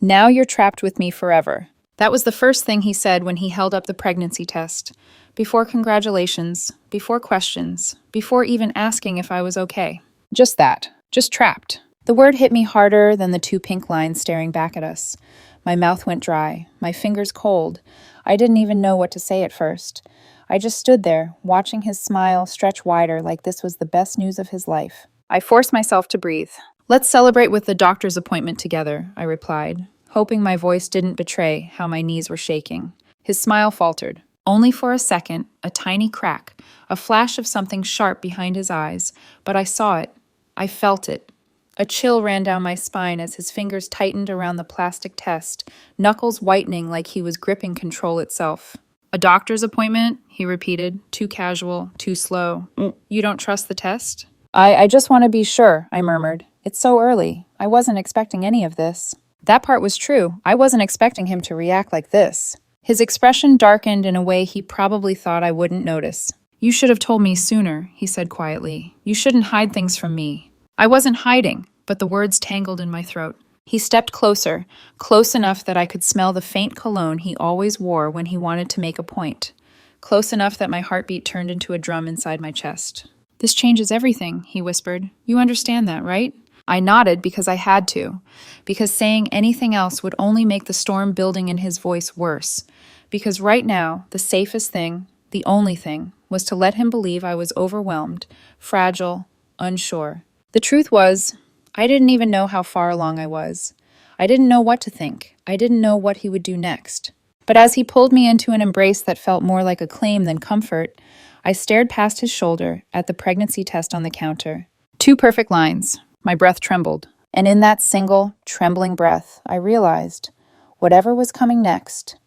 Now you're trapped with me forever. That was the first thing he said when he held up the pregnancy test. Before congratulations, before questions, before even asking if I was okay. Just that. Just trapped. The word hit me harder than the two pink lines staring back at us. My mouth went dry, my fingers cold. I didn't even know what to say at first. I just stood there, watching his smile stretch wider like this was the best news of his life. I forced myself to breathe. Let's celebrate with the doctor's appointment together, I replied, hoping my voice didn't betray how my knees were shaking. His smile faltered. Only for a second, a tiny crack, a flash of something sharp behind his eyes, but I saw it. I felt it. A chill ran down my spine as his fingers tightened around the plastic test, knuckles whitening like he was gripping control itself. A doctor's appointment? He repeated, too casual, too slow. You don't trust the test? I just want to be sure, I murmured. It's so early. I wasn't expecting any of this. That part was true. I wasn't expecting him to react like this. His expression darkened in a way he probably thought I wouldn't notice. You should have told me sooner, he said quietly. You shouldn't hide things from me. I wasn't hiding, but the words tangled in my throat. He stepped closer, close enough that I could smell the faint cologne he always wore when he wanted to make a point. Close enough that my heartbeat turned into a drum inside my chest. This changes everything, he whispered. You understand that, right? I nodded because I had to, because saying anything else would only make the storm building in his voice worse, because right now, the safest thing, the only thing, was to let him believe I was overwhelmed, fragile, unsure. The truth was, I didn't even know how far along I was. I didn't know what to think. I didn't know what he would do next. But as he pulled me into an embrace that felt more like a claim than comfort, I stared past his shoulder at the pregnancy test on the counter. 2 perfect lines. My breath trembled. And in that single, trembling breath, I realized, whatever was coming next,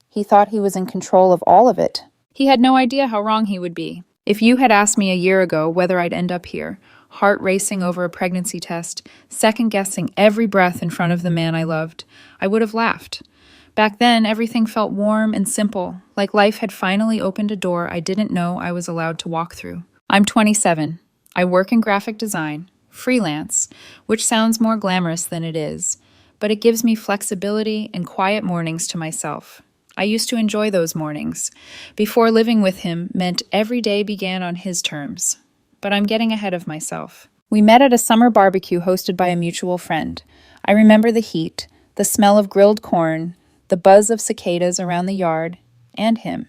he thought he was in control of all of it. He had no idea how wrong he would be. If you had asked me a year ago whether I'd end up here, heart racing over a pregnancy test, second-guessing every breath in front of the man I loved, I would have laughed. Back then, everything felt warm and simple, like life had finally opened a door I didn't know I was allowed to walk through. I'm 27. I work in graphic design, freelance, which sounds more glamorous than it is, but it gives me flexibility and quiet mornings to myself. I used to enjoy those mornings. Before living with him meant every day began on his terms. But I'm getting ahead of myself. We met at a summer barbecue hosted by a mutual friend. I remember the heat, the smell of grilled corn, the buzz of cicadas around the yard, and him.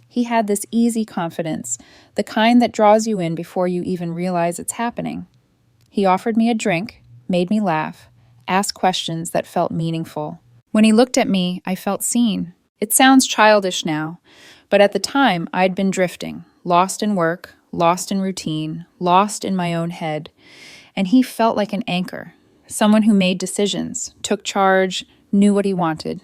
He had this easy confidence, the kind that draws you in before you even realize it's happening. He offered me a drink, made me laugh, asked questions that felt meaningful. When he looked at me, I felt seen. It sounds childish now, but at the time I'd been drifting, lost in work, lost in routine, lost in my own head, and he felt like an anchor, someone who made decisions, took charge, knew what he wanted.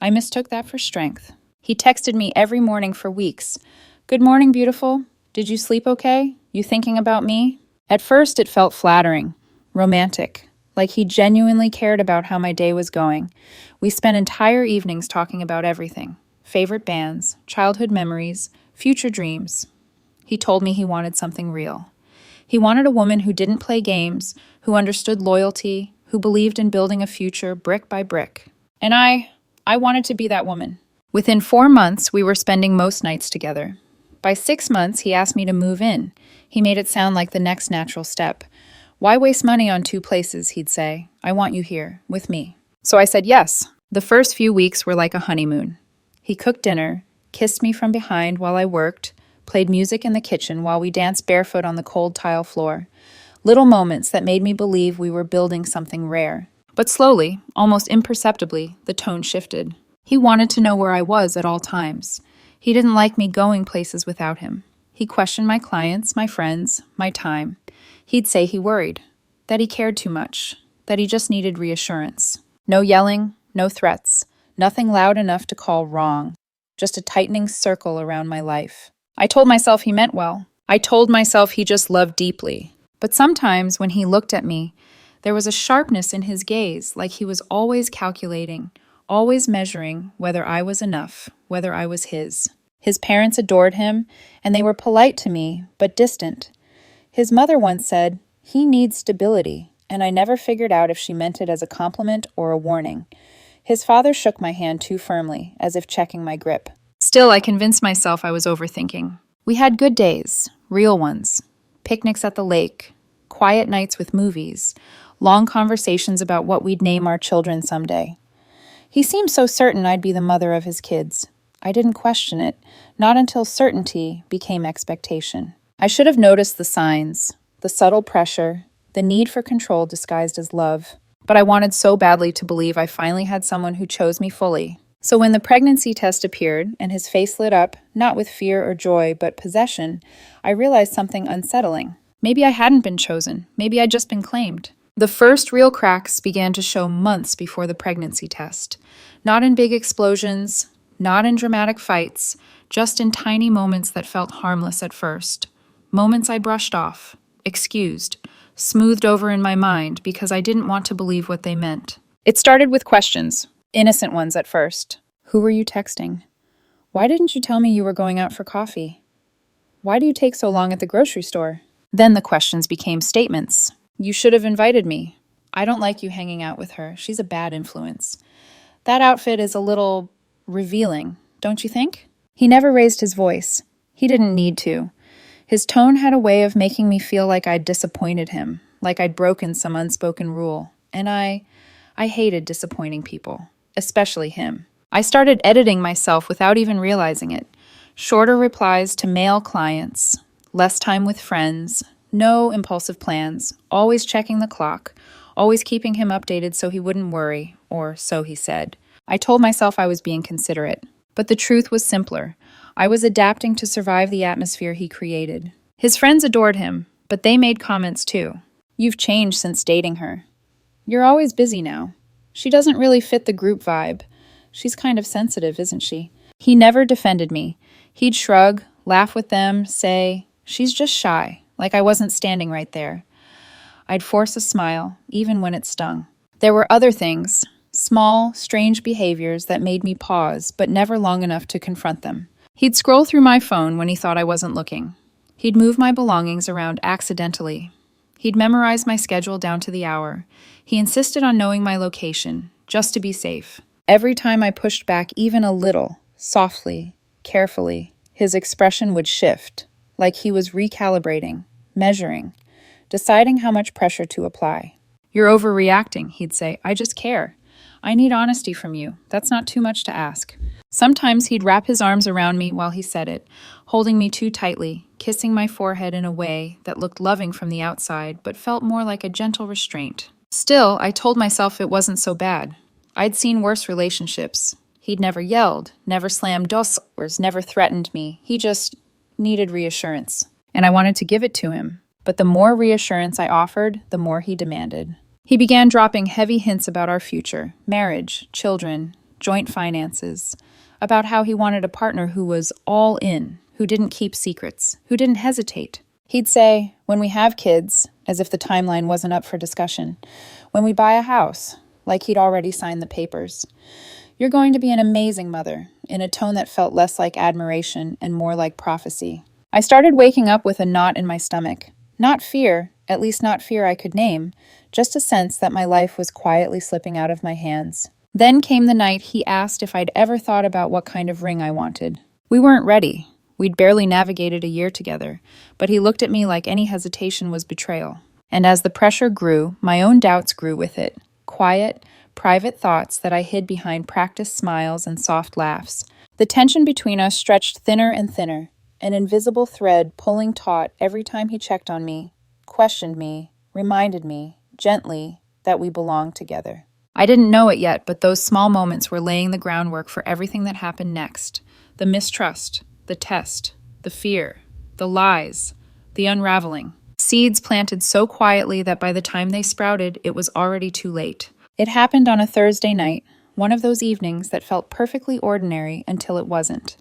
I mistook that for strength. He texted me every morning for weeks. Good morning, beautiful. Did you sleep okay? You thinking about me? At first it felt flattering, romantic, like he genuinely cared about how my day was going. We spent entire evenings talking about everything. Favorite bands, childhood memories, future dreams. He told me he wanted something real. He wanted a woman who didn't play games, who understood loyalty, who believed in building a future brick by brick. And I wanted to be that woman. Within 4 months, we were spending most nights together. By 6 months, he asked me to move in. He made it sound like the next natural step. Why waste money on 2 places, he'd say. I want you here, with me. So I said yes. The first few weeks were like a honeymoon. He cooked dinner, kissed me from behind while I worked, played music in the kitchen while we danced barefoot on the cold tile floor. Little moments that made me believe we were building something rare. But slowly, almost imperceptibly, the tone shifted. He wanted to know where I was at all times. He didn't like me going places without him. He questioned my clients, my friends, my time. He'd say he worried, that he cared too much, that he just needed reassurance. No yelling, no threats, nothing loud enough to call wrong, just a tightening circle around my life. I told myself he meant well. I told myself he just loved deeply. But sometimes when he looked at me, there was a sharpness in his gaze, like he was always calculating, always measuring whether I was enough, whether I was his. His parents adored him, and they were polite to me, but distant. His mother once said, "He needs stability." and I never figured out if she meant it as a compliment or a warning. His father shook my hand too firmly, as if checking my grip. Still, I convinced myself I was overthinking. We had good days, real ones. Picnics at the lake, quiet nights with movies, long conversations about what we'd name our children someday. He seemed so certain I'd be the mother of his kids. I didn't question it, not until certainty became expectation. I should have noticed the signs, the subtle pressure, the need for control disguised as love. But I wanted so badly to believe I finally had someone who chose me fully. So when the pregnancy test appeared and his face lit up, not with fear or joy, but possession, I realized something unsettling. Maybe I hadn't been chosen. Maybe I'd just been claimed. The first real cracks began to show months before the pregnancy test. Not in big explosions, not in dramatic fights, just in tiny moments that felt harmless at first. Moments I brushed off, excused, smoothed over in my mind because I didn't want to believe what they meant. It started with questions, innocent ones at first. Who were you texting? Why didn't you tell me you were going out for coffee? Why do you take so long at the grocery store? Then the questions became statements. You should have invited me. I don't like you hanging out with her. She's a bad influence. That outfit is a little revealing, don't you think? He never raised his voice. He didn't need to. His tone had a way of making me feel like I'd disappointed him, like I'd broken some unspoken rule. And I hated disappointing people, especially him. I started editing myself without even realizing it. Shorter replies to male clients, less time with friends, no impulsive plans, always checking the clock, always keeping him updated so he wouldn't worry, or so he said. I told myself I was being considerate, but the truth was simpler. I was adapting to survive the atmosphere he created. His friends adored him, but they made comments too. You've changed since dating her. You're always busy now. She doesn't really fit the group vibe. She's kind of sensitive, isn't she? He never defended me. He'd shrug, laugh with them, say, she's just shy, like I wasn't standing right there. I'd force a smile, even when it stung. There were other things, small, strange behaviors that made me pause, but never long enough to confront them. He'd scroll through my phone when he thought I wasn't looking. He'd move my belongings around accidentally. He'd memorize my schedule down to the hour. He insisted on knowing my location, just to be safe. Every time I pushed back even a little, softly, carefully, his expression would shift, like he was recalibrating, measuring, deciding how much pressure to apply. You're overreacting, he'd say. I just care. I need honesty from you. That's not too much to ask. Sometimes he'd wrap his arms around me while he said it, holding me too tightly, kissing my forehead in a way that looked loving from the outside, but felt more like a gentle restraint. Still, I told myself it wasn't so bad. I'd seen worse relationships. He'd never yelled, never slammed doors, never threatened me. He just needed reassurance. And I wanted to give it to him. But the more reassurance I offered, the more he demanded. He began dropping heavy hints about our future, marriage, children, joint finances, about how he wanted a partner who was all in, who didn't keep secrets, who didn't hesitate. He'd say, when we have kids, as if the timeline wasn't up for discussion, when we buy a house, like he'd already signed the papers, you're going to be an amazing mother, in a tone that felt less like admiration and more like prophecy. I started waking up with a knot in my stomach. Not fear, at least not fear I could name, just a sense that my life was quietly slipping out of my hands. Then came the night he asked if I'd ever thought about what kind of ring I wanted. We weren't ready. We'd barely navigated a year together, but he looked at me like any hesitation was betrayal. And as the pressure grew, my own doubts grew with it. Quiet, private thoughts that I hid behind practiced smiles and soft laughs. The tension between us stretched thinner and thinner, an invisible thread pulling taut every time he checked on me, questioned me, reminded me, gently, that we belonged together. I didn't know it yet, but those small moments were laying the groundwork for everything that happened next. The mistrust, the test, the fear, the lies, the unraveling. Seeds planted so quietly that by the time they sprouted, it was already too late. It happened on a Thursday night, one of those evenings that felt perfectly ordinary until it wasn't.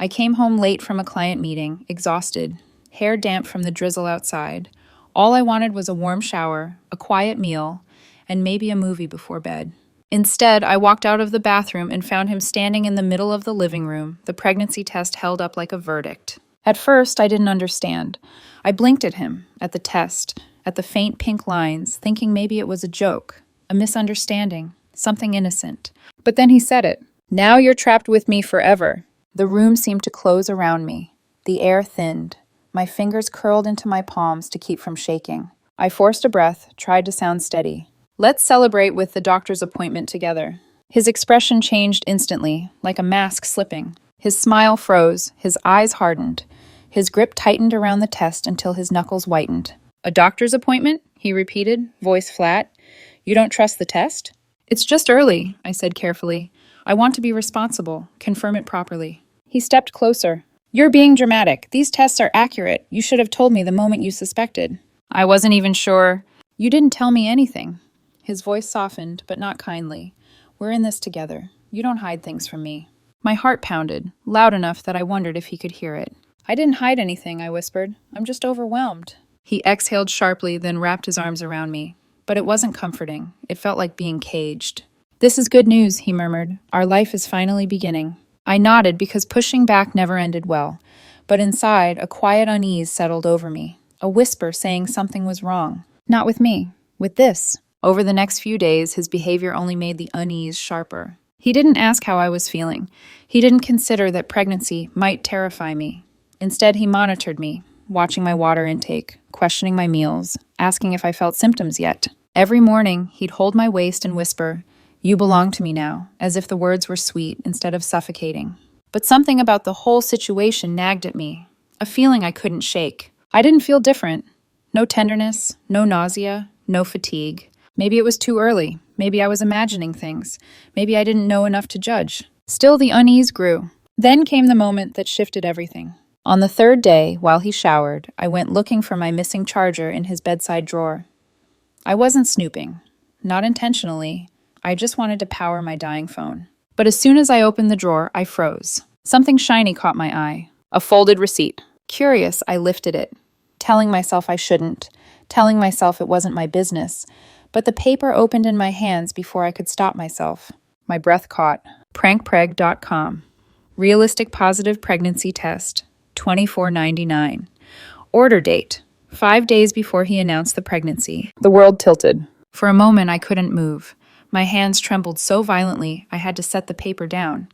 I came home late from a client meeting, exhausted, hair damp from the drizzle outside. All I wanted was a warm shower, a quiet meal, and maybe a movie before bed. Instead, I walked out of the bathroom and found him standing in the middle of the living room, the pregnancy test held up like a verdict. At first, I didn't understand. I blinked at him, at the test, at the faint pink lines, thinking maybe it was a joke, a misunderstanding, something innocent. But then he said it. "Now you're trapped with me forever." The room seemed to close around me. The air thinned. My fingers curled into my palms to keep from shaking. I forced a breath, tried to sound steady. "Let's celebrate with the doctor's appointment together." His expression changed instantly, like a mask slipping. His smile froze, his eyes hardened. His grip tightened around the test until his knuckles whitened. "A doctor's appointment?" he repeated, voice flat. "You don't trust the test?" "It's just early," I said carefully. "I want to be responsible, confirm it properly." He stepped closer. "You're being dramatic. These tests are accurate. You should have told me the moment you suspected." "I wasn't even sure." "You didn't tell me anything." His voice softened, but not kindly. "We're in this together. You don't hide things from me." My heart pounded, loud enough that I wondered if he could hear it. "I didn't hide anything," I whispered. "I'm just overwhelmed." He exhaled sharply, then wrapped his arms around me. But it wasn't comforting. It felt like being caged. "This is good news," he murmured. "Our life is finally beginning." I nodded because pushing back never ended well. But inside, a quiet unease settled over me. A whisper saying something was wrong. Not with me. With this. Over the next few days, his behavior only made the unease sharper. He didn't ask how I was feeling. He didn't consider that pregnancy might terrify me. Instead, he monitored me, watching my water intake, questioning my meals, asking if I felt symptoms yet. Every morning, he'd hold my waist and whisper, "You belong to me now," as if the words were sweet instead of suffocating. But something about the whole situation nagged at me, a feeling I couldn't shake. I didn't feel different. No tenderness, no nausea, no fatigue. Maybe it was too early. Maybe I was imagining things. Maybe I didn't know enough to judge. Still, the unease grew. Then came the moment that shifted everything. On the third day, while he showered, I went looking for my missing charger in his bedside drawer. I wasn't snooping. Not intentionally. I just wanted to power my dying phone. But as soon as I opened the drawer, I froze. Something shiny caught my eye. A folded receipt. Curious, I lifted it, telling myself I shouldn't, telling myself it wasn't my business. But the paper opened in my hands before I could stop myself. My breath caught. Prankpreg.com. Realistic positive pregnancy test. $24.99. Order date. 5 days before he announced the pregnancy. The world tilted. For a moment, I couldn't move. My hands trembled so violently, I had to set the paper down.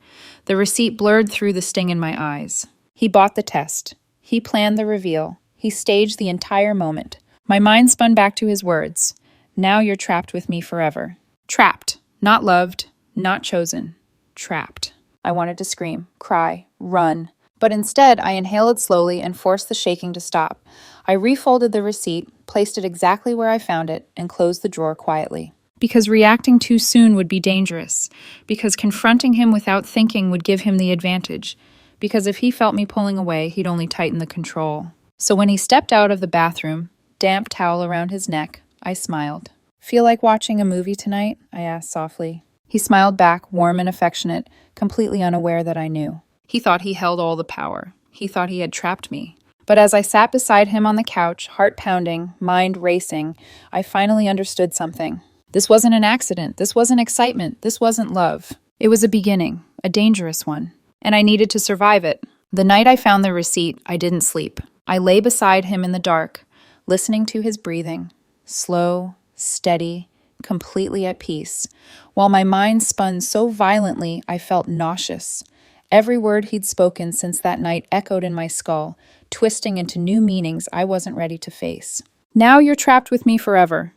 The receipt blurred through the sting in my eyes. He bought the test. He planned the reveal. He staged the entire moment. My mind spun back to his words. "Now you're trapped with me forever." Trapped. Not loved. Not chosen. Trapped. I wanted to scream, cry, run. But instead, I inhaled slowly and forced the shaking to stop. I refolded the receipt, placed it exactly where I found it, and closed the drawer quietly. Because reacting too soon would be dangerous. Because confronting him without thinking would give him the advantage. Because if he felt me pulling away, he'd only tighten the control. So when he stepped out of the bathroom, damp towel around his neck, I smiled. "Feel like watching a movie tonight?" I asked softly. He smiled back, warm and affectionate, completely unaware that I knew. He thought he held all the power. He thought he had trapped me. But as I sat beside him on the couch, heart pounding, mind racing, I finally understood something. This wasn't an accident. This wasn't excitement. This wasn't love. It was a beginning, a dangerous one. And I needed to survive it. The night I found the receipt, I didn't sleep. I lay beside him in the dark, listening to his breathing, slow, steady, completely at peace, while my mind spun so violently I felt nauseous. Every word he'd spoken since that night echoed in my skull, twisting into new meanings I wasn't ready to face. "Now you're trapped with me forever.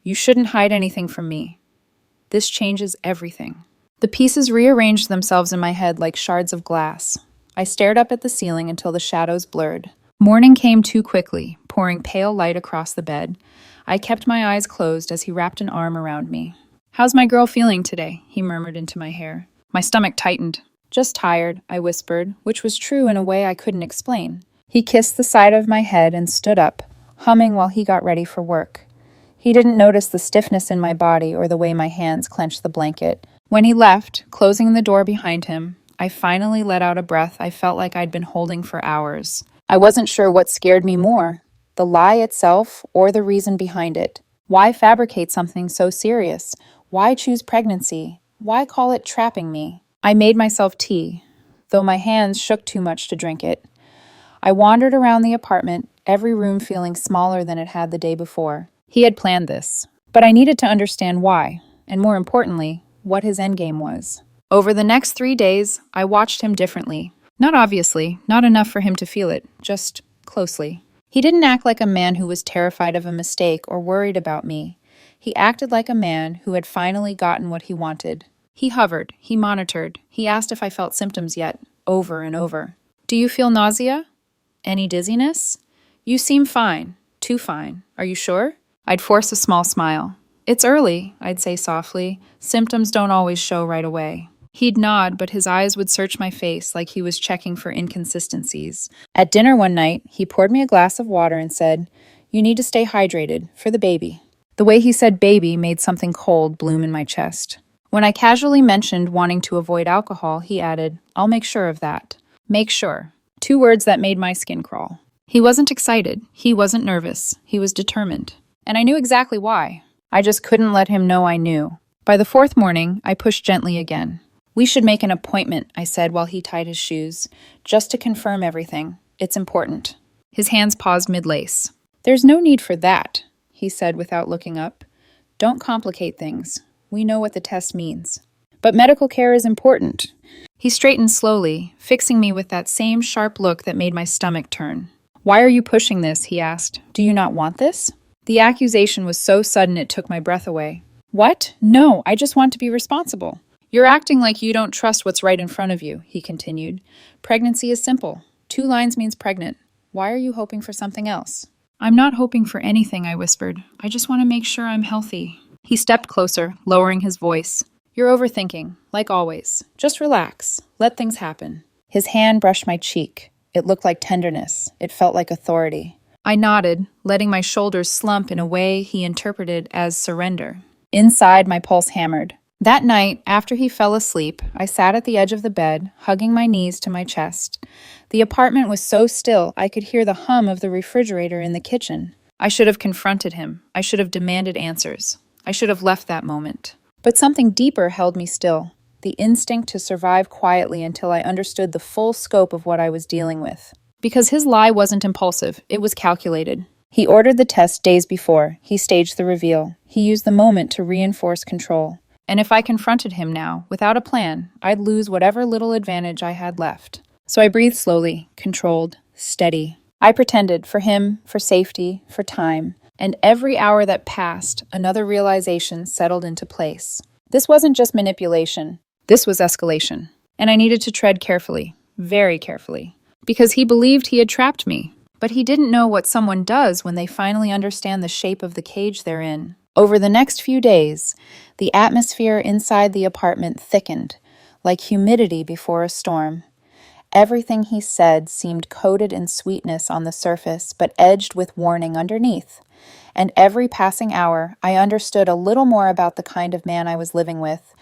You shouldn't hide anything from me. This changes everything." The pieces rearranged themselves in my head like shards of glass. I stared up at the ceiling until the shadows blurred. Morning came too quickly, pouring pale light across the bed. I kept my eyes closed as he wrapped an arm around me. "How's my girl feeling today?" he murmured into my hair. My stomach tightened. "Just tired," I whispered, which was true in a way I couldn't explain. He kissed the side of my head and stood up, humming while he got ready for work. He didn't notice the stiffness in my body or the way my hands clenched the blanket. When he left, closing the door behind him, I finally let out a breath I felt like I'd been holding for hours. I wasn't sure what scared me more, the lie itself or the reason behind it. Why fabricate something so serious? Why choose pregnancy? Why call it trapping me? I made myself tea, though my hands shook too much to drink it. I wandered around the apartment, every room feeling smaller than it had the day before. He had planned this, but I needed to understand why, and more importantly, what his endgame was. Over the next 3 days, I watched him differently. Not obviously, not enough for him to feel it, just closely. He didn't act like a man who was terrified of a mistake or worried about me. He acted like a man who had finally gotten what he wanted. He hovered, he monitored, he asked if I felt symptoms yet, over and over. Do you feel nausea? Any dizziness? You seem fine, too fine. Are you sure? I'd force a small smile. It's early, I'd say softly. Symptoms don't always show right away. He'd nod, but his eyes would search my face like he was checking for inconsistencies. At dinner one night, he poured me a glass of water and said, "You need to stay hydrated, for the baby." The way he said baby made something cold bloom in my chest. When I casually mentioned wanting to avoid alcohol, he added, "I'll make sure of that." Make sure. 2 words that made my skin crawl. He wasn't excited. He wasn't nervous. He was determined. And I knew exactly why. I just couldn't let him know I knew. By the 4th morning, I pushed gently again. "We should make an appointment," I said while he tied his shoes, "just to confirm everything. It's important." His hands paused mid-lace. "There's no need for that," he said without looking up. "Don't complicate things. We know what the test means. But medical care is important." He straightened slowly, fixing me with that same sharp look that made my stomach turn. "Why are you pushing this?" he asked. "Do you not want this?" The accusation was so sudden it took my breath away. "What? No, I just want to be responsible." "You're acting like you don't trust what's right in front of you," he continued. "Pregnancy is simple. 2 lines means pregnant. Why are you hoping for something else?" "I'm not hoping for anything," I whispered. "I just want to make sure I'm healthy." He stepped closer, lowering his voice. "You're overthinking, like always. Just relax. Let things happen." His hand brushed my cheek. It looked like tenderness. It felt like authority. I nodded, letting my shoulders slump in a way he interpreted as surrender. Inside, my pulse hammered. That night, after he fell asleep, I sat at the edge of the bed, hugging my knees to my chest. The apartment was so still, I could hear the hum of the refrigerator in the kitchen. I should have confronted him. I should have demanded answers. I should have left that moment. But something deeper held me still, the instinct to survive quietly until I understood the full scope of what I was dealing with. Because his lie wasn't impulsive, it was calculated. He ordered the test days before. He staged the reveal. He used the moment to reinforce control. And if I confronted him now, without a plan, I'd lose whatever little advantage I had left. So I breathed slowly, controlled, steady. I pretended, for him, for safety, for time. And every hour that passed, another realization settled into place. This wasn't just manipulation. This was escalation. And I needed to tread carefully, very carefully. Because he believed he had trapped me. But he didn't know what someone does when they finally understand the shape of the cage they're in. Over the next few days, the atmosphere inside the apartment thickened, like humidity before a storm. Everything he said seemed coated in sweetness on the surface, but edged with warning underneath. And every passing hour, I understood a little more about the kind of man I was living with,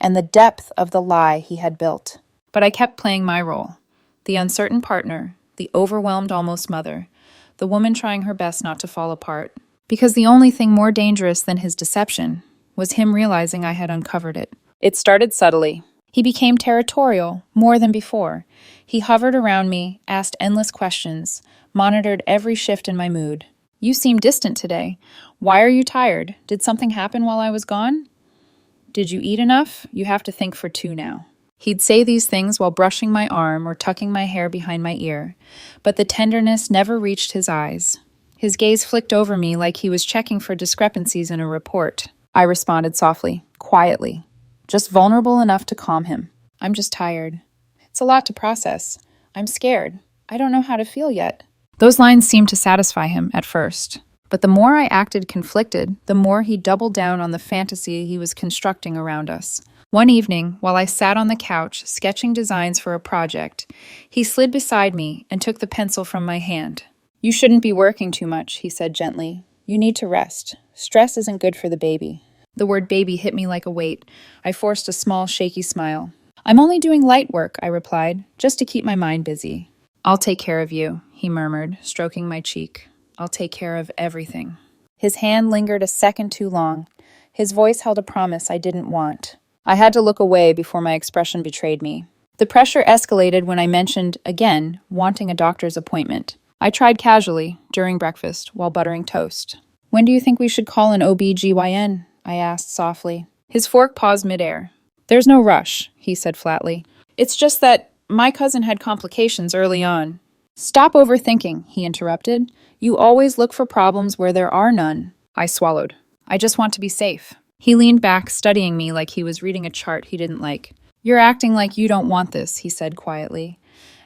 and the depth of the lie he had built. But I kept playing my role. The uncertain partner, the overwhelmed almost mother, the woman trying her best not to fall apart. Because the only thing more dangerous than his deception was him realizing I had uncovered it. It started subtly. He became territorial, more than before. He hovered around me, asked endless questions, monitored every shift in my mood. "You seem distant today. Why are you tired? Did something happen while I was gone? Did you eat enough? You have to think for 2 now." He'd say these things while brushing my arm or tucking my hair behind my ear, but the tenderness never reached his eyes. His gaze flicked over me like he was checking for discrepancies in a report. I responded softly, quietly, just vulnerable enough to calm him. "I'm just tired. It's a lot to process. I'm scared. I don't know how to feel yet." Those lines seemed to satisfy him at first. But the more I acted conflicted, the more he doubled down on the fantasy he was constructing around us. One evening, while I sat on the couch, sketching designs for a project, he slid beside me and took the pencil from my hand. "You shouldn't be working too much," he said gently. "You need to rest. Stress isn't good for the baby." The word baby hit me like a weight. I forced a small, shaky smile. "I'm only doing light work," I replied, "just to keep my mind busy." "I'll take care of you," he murmured, stroking my cheek. "I'll take care of everything." His hand lingered a second too long. His voice held a promise I didn't want. I had to look away before my expression betrayed me. The pressure escalated when I mentioned, again, wanting a doctor's appointment. I tried casually, during breakfast, while buttering toast. When do you think we should call an OB/GYN? I asked softly. His fork paused midair. There's no rush, he said flatly. It's just that my cousin had complications early on. Stop overthinking, he interrupted. You always look for problems where there are none. I swallowed. I just want to be safe. He leaned back, studying me like he was reading a chart he didn't like. You're acting like you don't want this, he said quietly.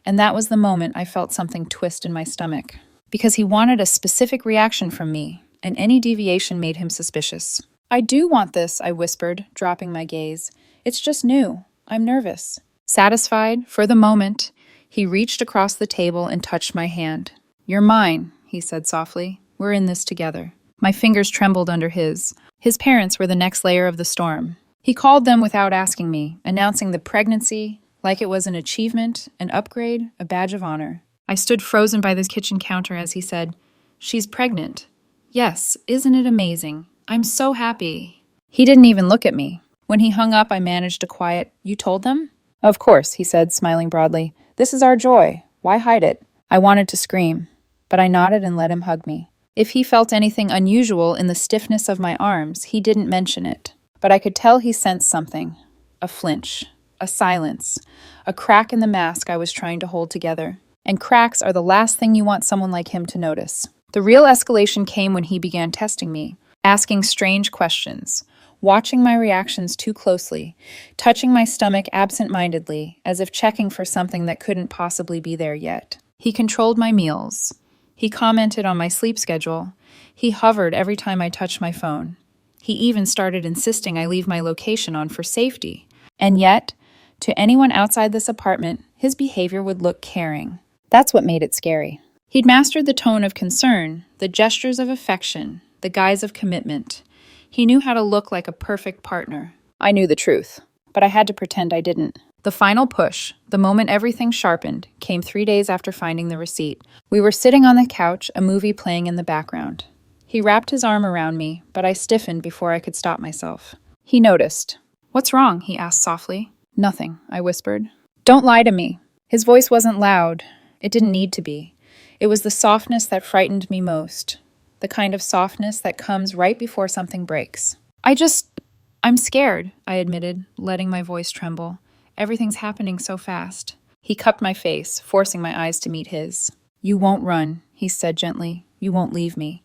And that was the moment I felt something twist in my stomach. Because he wanted a specific reaction from me, and any deviation made him suspicious. I do want this, I whispered, dropping my gaze. It's just new. I'm nervous. Satisfied, for the moment, he reached across the table and touched my hand. You're mine, he said softly. We're in this together. My fingers trembled under his. His parents were the next layer of the storm. He called them without asking me, announcing the pregnancy like it was an achievement, an upgrade, a badge of honor. I stood frozen by the kitchen counter as he said, She's pregnant. Yes, isn't it amazing? I'm so happy. He didn't even look at me. When he hung up, I managed a quiet, You told them? Of course, he said, smiling broadly. This is our joy. Why hide it? I wanted to scream, but I nodded and let him hug me. If he felt anything unusual in the stiffness of my arms, he didn't mention it. But I could tell he sensed something. A flinch. A silence. A crack in the mask I was trying to hold together. And cracks are the last thing you want someone like him to notice. The real escalation came when he began testing me, asking strange questions, watching my reactions too closely, touching my stomach absent-mindedly, as if checking for something that couldn't possibly be there yet. He controlled my meals. He commented on my sleep schedule. He hovered every time I touched my phone. He even started insisting I leave my location on for safety. And yet, to anyone outside this apartment, his behavior would look caring. That's what made it scary. He'd mastered the tone of concern, the gestures of affection, the guise of commitment. He knew how to look like a perfect partner. I knew the truth, but I had to pretend I didn't. The final push, the moment everything sharpened, came 3 days after finding the receipt. We were sitting on the couch, a movie playing in the background. He wrapped his arm around me, but I stiffened before I could stop myself. He noticed. What's wrong? He asked softly. Nothing, I whispered. Don't lie to me. His voice wasn't loud. It didn't need to be. It was the softness that frightened me most. The kind of softness that comes right before something breaks. I'm scared, I admitted, letting my voice tremble. Everything's happening so fast. He cupped my face, forcing my eyes to meet his. You won't run, he said gently. You won't leave me.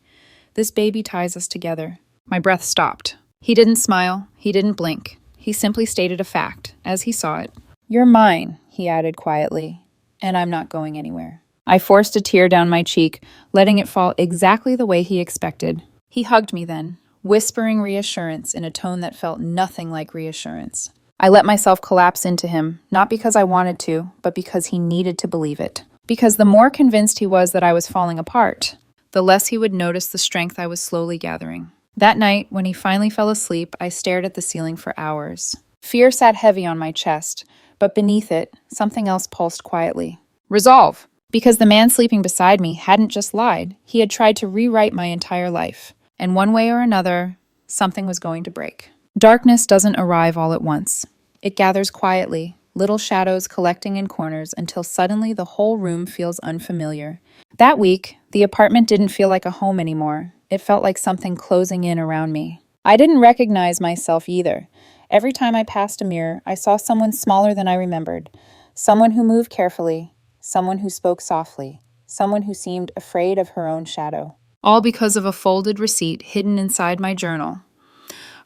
This baby ties us together. My breath stopped. He didn't smile. He didn't blink. He simply stated a fact, as he saw it. You're mine, he added quietly, and I'm not going anywhere. I forced a tear down my cheek, letting it fall exactly the way he expected. He hugged me then, whispering reassurance in a tone that felt nothing like reassurance. I let myself collapse into him, not because I wanted to, but because he needed to believe it. Because the more convinced he was that I was falling apart, the less he would notice the strength I was slowly gathering. That night, when he finally fell asleep, I stared at the ceiling for hours. Fear sat heavy on my chest, but beneath it, something else pulsed quietly. Resolve! Because the man sleeping beside me hadn't just lied, he had tried to rewrite my entire life. And one way or another, something was going to break. Darkness doesn't arrive all at once. It gathers quietly, little shadows collecting in corners until suddenly the whole room feels unfamiliar. That week, the apartment didn't feel like a home anymore. It felt like something closing in around me. I didn't recognize myself either. Every time I passed a mirror, I saw someone smaller than I remembered. Someone who moved carefully. Someone who spoke softly. Someone who seemed afraid of her own shadow. All because of a folded receipt hidden inside my journal.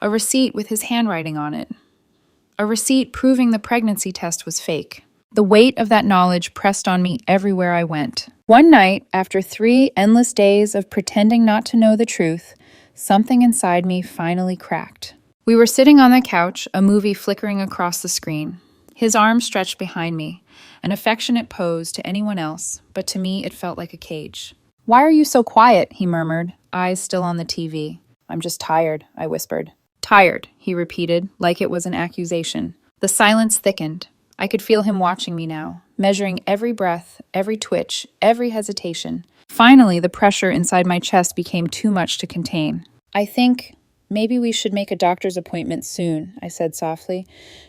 A receipt with his handwriting on it. A receipt proving the pregnancy test was fake. The weight of that knowledge pressed on me everywhere I went. One night, after 3 endless days of pretending not to know the truth, something inside me finally cracked. We were sitting on the couch, a movie flickering across the screen. His arms stretched behind me, an affectionate pose to anyone else, but to me it felt like a cage. Why are you so quiet? He murmured, eyes still on the TV. I'm just tired, I whispered. Tired, he repeated, like it was an accusation. The silence thickened. I could feel him watching me now, measuring every breath, every twitch, every hesitation. Finally, the pressure inside my chest became too much to contain. I think maybe we should make a doctor's appointment soon, I said softly,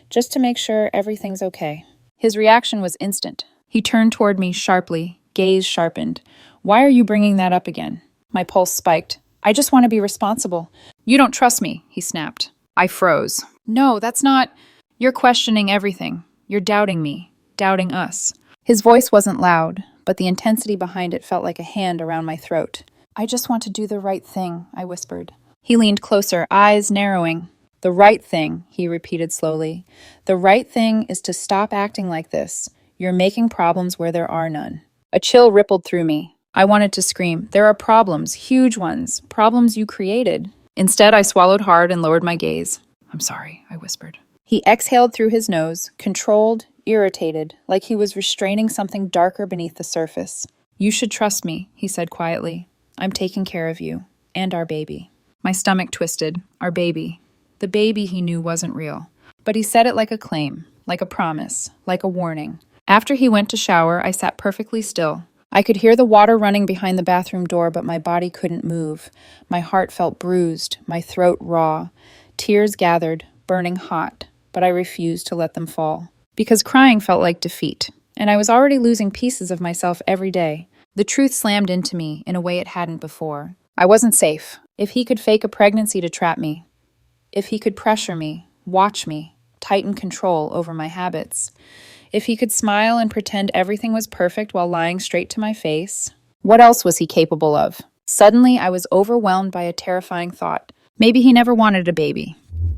just to make sure everything's okay. His reaction was instant. He turned toward me sharply, gaze sharpened, Why are you bringing that up again? My pulse spiked. I just want to be responsible. You don't trust me, he snapped. I froze. No, that's not... You're questioning everything. You're doubting me. Doubting us. His voice wasn't loud, but the intensity behind it felt like a hand around my throat. I just want to do the right thing, I whispered. He leaned closer, eyes narrowing. The right thing, he repeated slowly. The right thing is to stop acting like this. You're making problems where there are none. A chill rippled through me. I wanted to scream. There are problems, huge ones, problems you created. Instead, I swallowed hard and lowered my gaze. I'm sorry, I whispered. He exhaled through his nose, controlled, irritated, like he was restraining something darker beneath the surface. You should trust me, he said quietly. I'm taking care of you, and our baby. My stomach twisted. Our baby. The baby he knew wasn't real. But he said it like a claim, like a promise, like a warning. After he went to shower, I sat perfectly still. I could hear the water running behind the bathroom door, but my body couldn't move. My heart felt bruised, my throat raw. Tears gathered, burning hot, but I refused to let them fall. Because crying felt like defeat, and I was already losing pieces of myself every day. The truth slammed into me in a way it hadn't before. I wasn't safe. If he could fake a pregnancy to trap me, if he could pressure me, watch me, tighten control over my habits, if he could smile and pretend everything was perfect while lying straight to my face, what else was he capable of? Suddenly, I was overwhelmed by a terrifying thought. Maybe he never wanted a baby.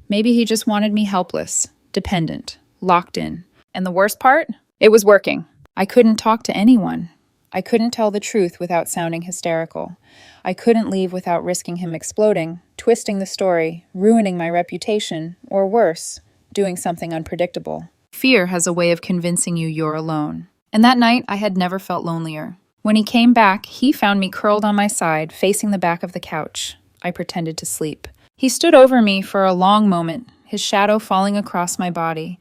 Maybe he just wanted me helpless, dependent, locked in. And the worst part? It was working. I couldn't talk to anyone. I couldn't tell the truth without sounding hysterical. I couldn't leave without risking him exploding, twisting the story, ruining my reputation, or worse, doing something unpredictable. Fear has a way of convincing you you're alone. And that night, I had never felt lonelier. When he came back, he found me curled on my side, facing the back of the couch. I pretended to sleep. He stood over me for a long moment, his shadow falling across my body.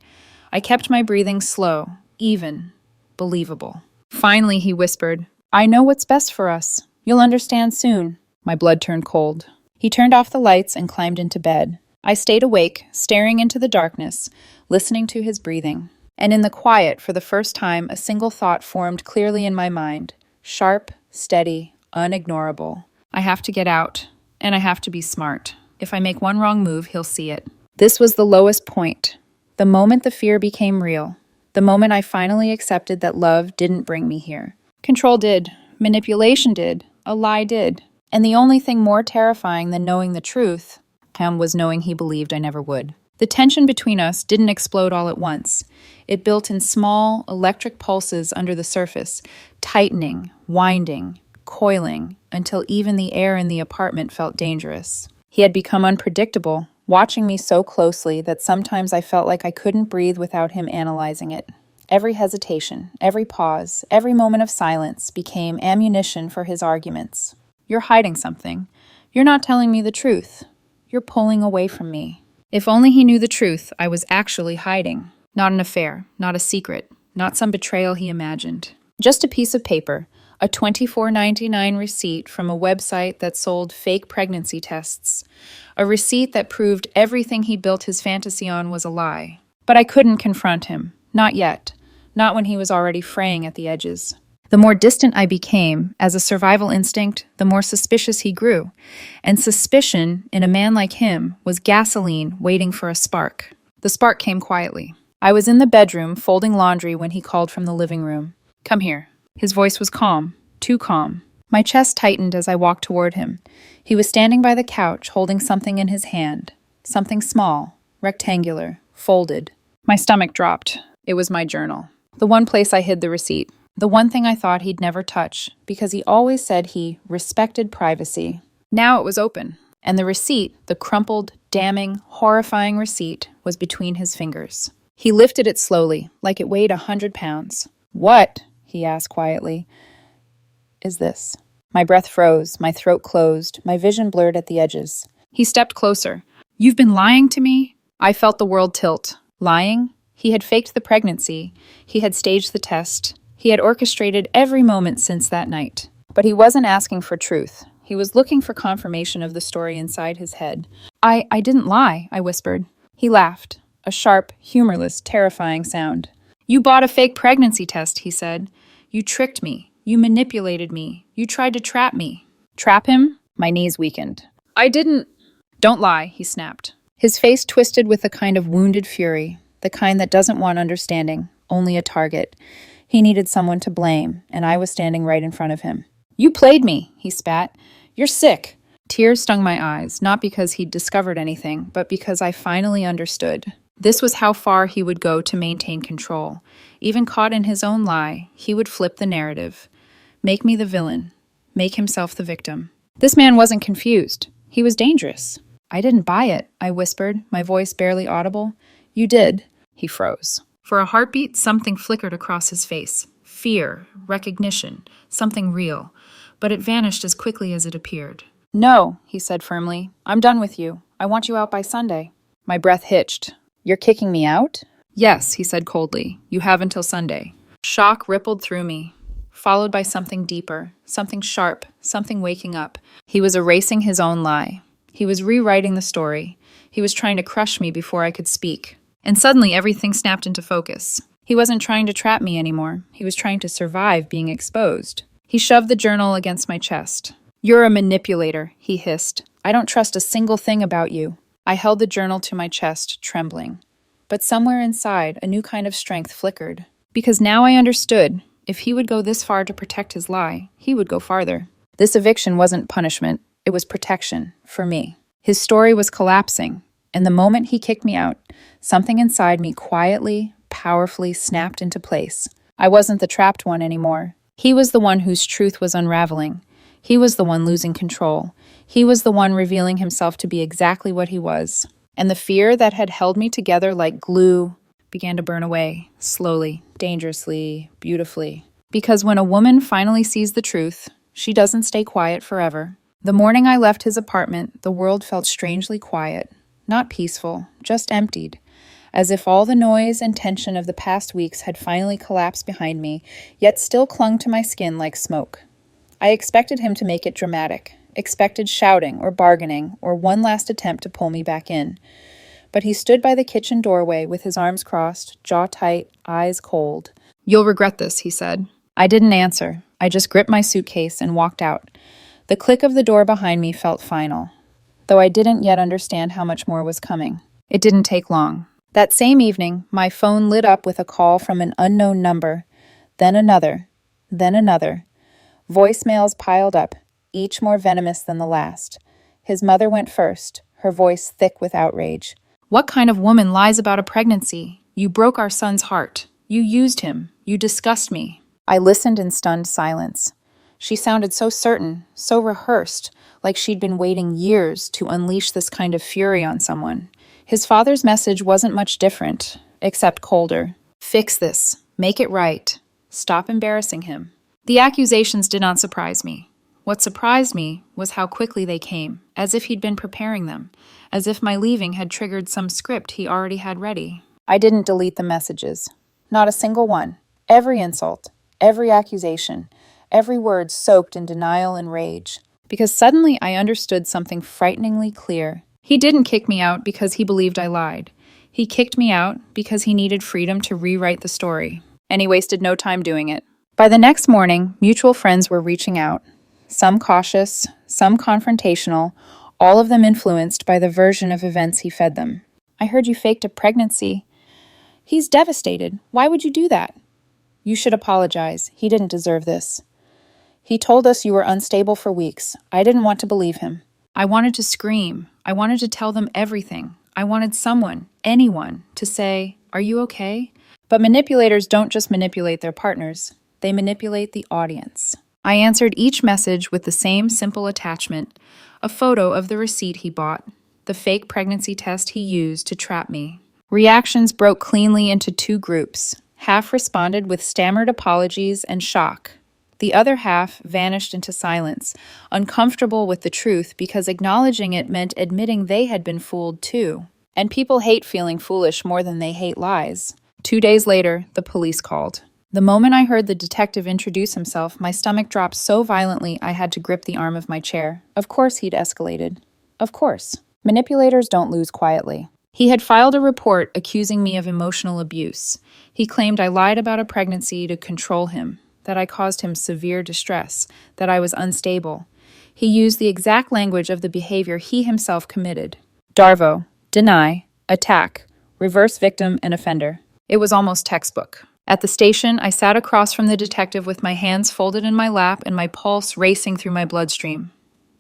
I kept my breathing slow, even, believable. Finally, he whispered, I know what's best for us. You'll understand soon. My blood turned cold. He turned off the lights and climbed into bed. I stayed awake, staring into the darkness, listening to his breathing. And in the quiet, for the first time, a single thought formed clearly in my mind. Sharp, steady, unignorable. I have to get out, and I have to be smart. If I make one wrong move, he'll see it. This was the lowest point. The moment the fear became real. The moment I finally accepted that love didn't bring me here. Control did. Manipulation did. A lie did. And the only thing more terrifying than knowing the truth was knowing he believed I never would. The tension between us didn't explode all at once. It built in small, electric pulses under the surface, tightening, winding, coiling, until even the air in the apartment felt dangerous. He had become unpredictable, watching me so closely that sometimes I felt like I couldn't breathe without him analyzing it. Every hesitation, every pause, every moment of silence became ammunition for his arguments. You're hiding something. You're not telling me the truth. You're pulling away from me. If only he knew the truth, I was actually hiding. Not an affair, not a secret, not some betrayal he imagined. Just a piece of paper, a $24.99 receipt from a website that sold fake pregnancy tests. A receipt that proved everything he built his fantasy on was a lie. But I couldn't confront him. Not yet. Not when he was already fraying at the edges. The more distant I became, as a survival instinct, the more suspicious he grew. And suspicion, in a man like him, was gasoline waiting for a spark. The spark came quietly. I was in the bedroom, folding laundry when he called from the living room. Come here. His voice was calm, too calm. My chest tightened as I walked toward him. He was standing by the couch, holding something in his hand. Something small, rectangular, folded. My stomach dropped. It was my journal. The one place I hid the receipt. The one thing I thought he'd never touch, because he always said he respected privacy. Now it was open, and the receipt, the crumpled, damning, horrifying receipt, was between his fingers. He lifted it slowly, like it weighed 100 pounds. What? He asked quietly. Is this? My breath froze, my throat closed, my vision blurred at the edges. He stepped closer. You've been lying to me? I felt the world tilt. Lying? He had faked the pregnancy. He had staged the test. He had orchestrated every moment since that night. But he wasn't asking for truth. He was looking for confirmation of the story inside his head. I didn't lie, I whispered. He laughed, a sharp, humorless, terrifying sound. You bought a fake pregnancy test, he said. You tricked me. You manipulated me. You tried to trap me. Trap him? My knees weakened. I didn't. Don't lie, he snapped. His face twisted with a kind of wounded fury, the kind that doesn't want understanding, only a target. He needed someone to blame, and I was standing right in front of him. You played me, he spat. You're sick. Tears stung my eyes, not because he'd discovered anything, but because I finally understood. This was how far he would go to maintain control. Even caught in his own lie, he would flip the narrative. Make me the villain. Make himself the victim. This man wasn't confused. He was dangerous. I didn't buy it, I whispered, my voice barely audible. You did. He froze. For a heartbeat, something flickered across his face. Fear, recognition, something real. But it vanished as quickly as it appeared. No, he said firmly. I'm done with you. I want you out by Sunday. My breath hitched. You're kicking me out? Yes, he said coldly. You have until Sunday. Shock rippled through me, followed by something deeper, something sharp, something waking up. He was erasing his own lie. He was rewriting the story. He was trying to crush me before I could speak. And suddenly everything snapped into focus. He wasn't trying to trap me anymore. He was trying to survive being exposed. He shoved the journal against my chest. You're a manipulator, he hissed. I don't trust a single thing about you. I held the journal to my chest, trembling. But somewhere inside, a new kind of strength flickered. Because now I understood, if he would go this far to protect his lie, he would go farther. This eviction wasn't punishment. It was protection, for me. His story was collapsing, and the moment he kicked me out, something inside me quietly, powerfully snapped into place. I wasn't the trapped one anymore. He was the one whose truth was unraveling. He was the one losing control. He was the one revealing himself to be exactly what he was. And the fear that had held me together like glue began to burn away, slowly, dangerously, beautifully. Because when a woman finally sees the truth, she doesn't stay quiet forever. The morning I left his apartment, the world felt strangely quiet. Not peaceful, just emptied. As if all the noise and tension of the past weeks had finally collapsed behind me, yet still clung to my skin like smoke. I expected him to make it dramatic, expected shouting or bargaining or one last attempt to pull me back in. But he stood by the kitchen doorway with his arms crossed, jaw tight, eyes cold. You'll regret this, he said. I didn't answer. I just gripped my suitcase and walked out. The click of the door behind me felt final, though I didn't yet understand how much more was coming. It didn't take long. That same evening, my phone lit up with a call from an unknown number, then another, then another. Voicemails piled up, each more venomous than the last. His mother went first, her voice thick with outrage. What kind of woman lies about a pregnancy? You broke our son's heart. You used him. You disgust me. I listened in stunned silence. She sounded so certain, so rehearsed, like she'd been waiting years to unleash this kind of fury on someone. His father's message wasn't much different, except colder. Fix this. Make it right. Stop embarrassing him. The accusations did not surprise me. What surprised me was how quickly they came, as if he'd been preparing them, as if my leaving had triggered some script he already had ready. I didn't delete the messages. Not a single one. Every insult, every accusation, every word soaked in denial and rage. Because suddenly I understood something frighteningly clear. He didn't kick me out because he believed I lied. He kicked me out because he needed freedom to rewrite the story. And he wasted no time doing it. By the next morning, mutual friends were reaching out. Some cautious, some confrontational, all of them influenced by the version of events he fed them. I heard you faked a pregnancy. He's devastated. Why would you do that? You should apologize. He didn't deserve this. He told us you were unstable for weeks. I didn't want to believe him. I wanted to scream. I wanted to tell them everything. I wanted someone, anyone, to say, "Are you okay?" But manipulators don't just manipulate their partners. They manipulate the audience. I answered each message with the same simple attachment, a photo of the receipt he bought, the fake pregnancy test he used to trap me. Reactions broke cleanly into two groups. Half responded with stammered apologies and shock. The other half vanished into silence, uncomfortable with the truth because acknowledging it meant admitting they had been fooled too. And people hate feeling foolish more than they hate lies. 2 days later, the police called. The moment I heard the detective introduce himself, my stomach dropped so violently I had to grip the arm of my chair. Of course he'd escalated. Of course. Manipulators don't lose quietly. He had filed a report accusing me of emotional abuse. He claimed I lied about a pregnancy to control him. that I caused him severe distress, that I was unstable. He used the exact language of the behavior he himself committed. Darvo, deny, attack, reverse victim and offender. It was almost textbook. At the station, I sat across from the detective with my hands folded in my lap and my pulse racing through my bloodstream.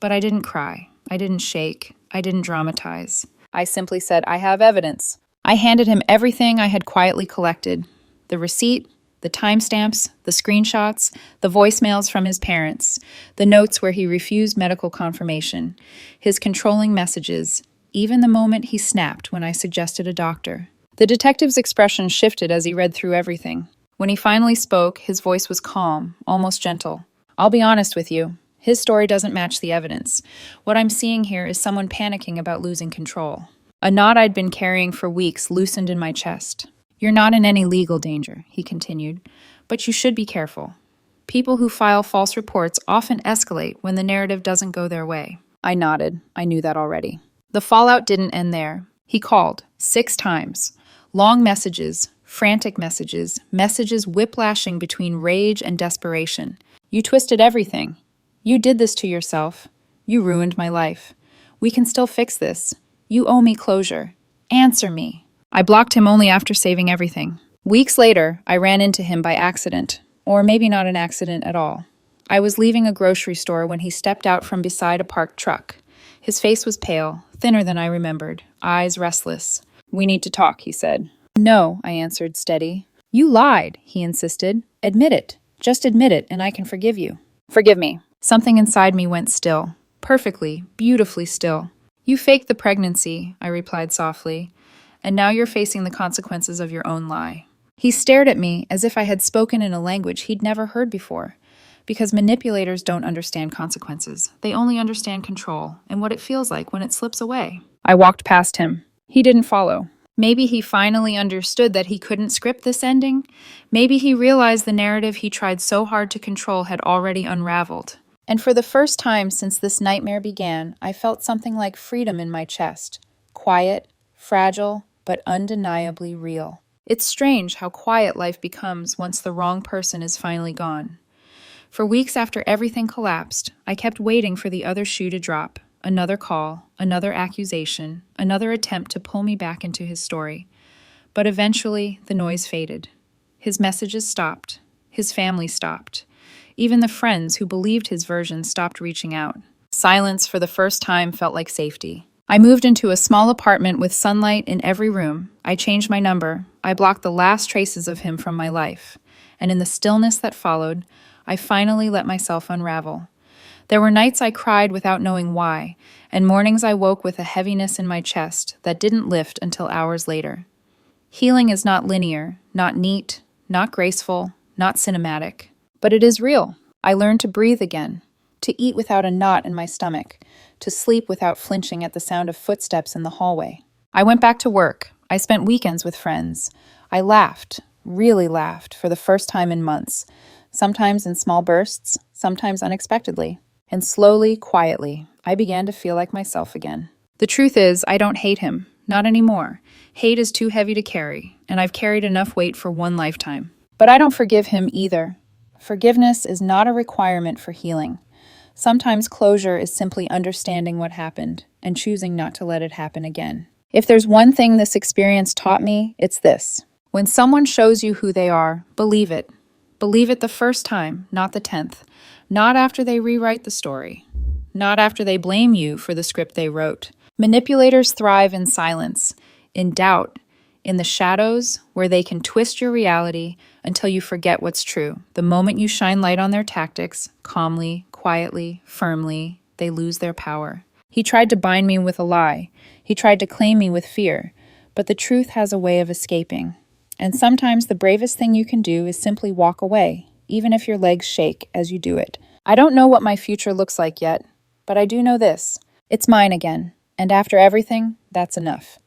But I didn't cry. I didn't shake. I didn't dramatize. I simply said, I have evidence. I handed him everything I had quietly collected. The receipt, the timestamps, the screenshots, the voicemails from his parents, the notes where he refused medical confirmation, his controlling messages, even the moment he snapped when I suggested a doctor. The detective's expression shifted as he read through everything. When he finally spoke, his voice was calm, almost gentle. I'll be honest with you. His story doesn't match the evidence. What I'm seeing here is someone panicking about losing control. A knot I'd been carrying for weeks loosened in my chest. You're not in any legal danger, he continued, but you should be careful. People who file false reports often escalate when the narrative doesn't go their way. I nodded. I knew that already. The fallout didn't end there. He called 6 times. Long messages, frantic messages, messages whiplashing between rage and desperation. You twisted everything. You did this to yourself. You ruined my life. We can still fix this. You owe me closure. Answer me. I blocked him only after saving everything. Weeks later, I ran into him by accident, or maybe not an accident at all. I was leaving a grocery store when he stepped out from beside a parked truck. His face was pale, thinner than I remembered, eyes restless. We need to talk, he said. No, I answered, steady. You lied, he insisted. Admit it. Just admit it, and I can forgive you. Forgive me. Something inside me went still. Perfectly, beautifully still. You faked the pregnancy, I replied softly, and now you're facing the consequences of your own lie. He stared at me as if I had spoken in a language he'd never heard before. Because manipulators don't understand consequences. They only understand control and what it feels like when it slips away. I walked past him. He didn't follow. Maybe he finally understood that he couldn't script this ending. Maybe he realized the narrative he tried so hard to control had already unraveled. And for the first time since this nightmare began, I felt something like freedom in my chest. Quiet, fragile, but undeniably real. It's strange how quiet life becomes once the wrong person is finally gone. For weeks after everything collapsed, I kept waiting for the other shoe to drop. Another call, another accusation, another attempt to pull me back into his story. But eventually, the noise faded. His messages stopped. His family stopped. Even the friends who believed his version stopped reaching out. Silence for the first time felt like safety. I moved into a small apartment with sunlight in every room. I changed my number. I blocked the last traces of him from my life. And in the stillness that followed, I finally let myself unravel. There were nights I cried without knowing why, and mornings I woke with a heaviness in my chest that didn't lift until hours later. Healing is not linear, not neat, not graceful, not cinematic. But it is real. I learned to breathe again, to eat without a knot in my stomach, to sleep without flinching at the sound of footsteps in the hallway. I went back to work. I spent weekends with friends. I laughed, really laughed, for the first time in months, sometimes in small bursts, sometimes unexpectedly. And slowly, quietly, I began to feel like myself again. The truth is, I don't hate him. Not anymore. Hate is too heavy to carry, and I've carried enough weight for one lifetime. But I don't forgive him either. Forgiveness is not a requirement for healing. Sometimes closure is simply understanding what happened and choosing not to let it happen again. If there's one thing this experience taught me, it's this. When someone shows you who they are, believe it. Believe it the first time, not the 10th. Not after they rewrite the story. Not after they blame you for the script they wrote. Manipulators thrive in silence, in doubt, in the shadows where they can twist your reality until you forget what's true. The moment you shine light on their tactics, calmly, quietly, firmly, they lose their power. He tried to bind me with a lie. He tried to claim me with fear. But the truth has a way of escaping. And sometimes the bravest thing you can do is simply walk away, even if your legs shake as you do it. I don't know what my future looks like yet, but I do know this. It's mine again, and after everything, that's enough.